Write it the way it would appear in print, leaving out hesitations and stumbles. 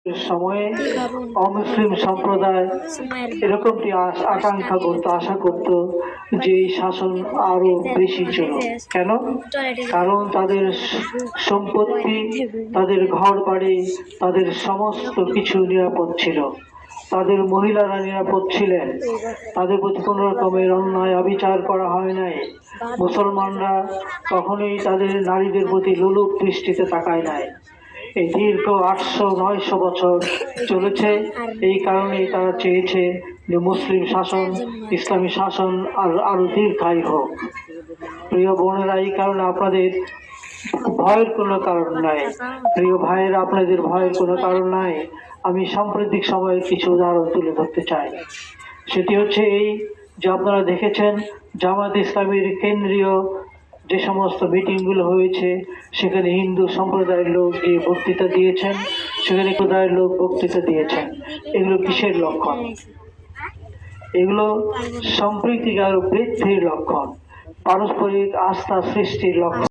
সময়ে অমুসলিম সম্প্রদায় এরকমটি আকাঙ্ক্ষা করত, আশা করত যে এই শাসন আরো বেশি চলুক। কেন? কারণ তাদের সম্পত্তি, তাদের ঘর বাড়ি, তাদের সমস্ত কিছু নিরাপদ ছিল, তাদের মহিলারা নিরাপদ ছিলেন, তাদের প্রতি কোনো রকমের অন্যায় অবিচার করা হয় নাই। মুসলমানরা কখনোই তাদের নারীদের প্রতি লোলুপ দৃষ্টিতে তাকায় নাই। এই দীর্ঘ 800-900 বছর চলেছে। এই কারণেই তারা চেয়েছে যে মুসলিম শাসন, ইসলামী শাসন আরো দীর্ঘায়ু হোক। প্রিয় বোনেরা, এই কারণে আপনাদের ভয়ের কোনো কারণ নাই। প্রিয় ভাইয়েরা, আপনাদের ভয়ের কোনো কারণ নাই। আমি সাম্প্রতিক সময়ে কিছু উদাহরণ তুলে ধরতে চাই। সেটি হচ্ছে এই যে আপনারা দেখেছেন জামাত ইসলামীর কেন্দ্রীয় যে সমস্ত মিটিংগুলো হয়েছে, সেখানে হিন্দু সম্প্রদায়ের লোক গিয়ে বক্তৃতা দিয়েছেন, সেখানে সম্প্রদায়ের লোক বক্তৃতা দিয়েছেন। এগুলো কিসের লক্ষণ? এগুলো সম্প্রীতি আরো বৃদ্ধির লক্ষণ, পারস্পরিক আস্থা সৃষ্টির লক্ষণ।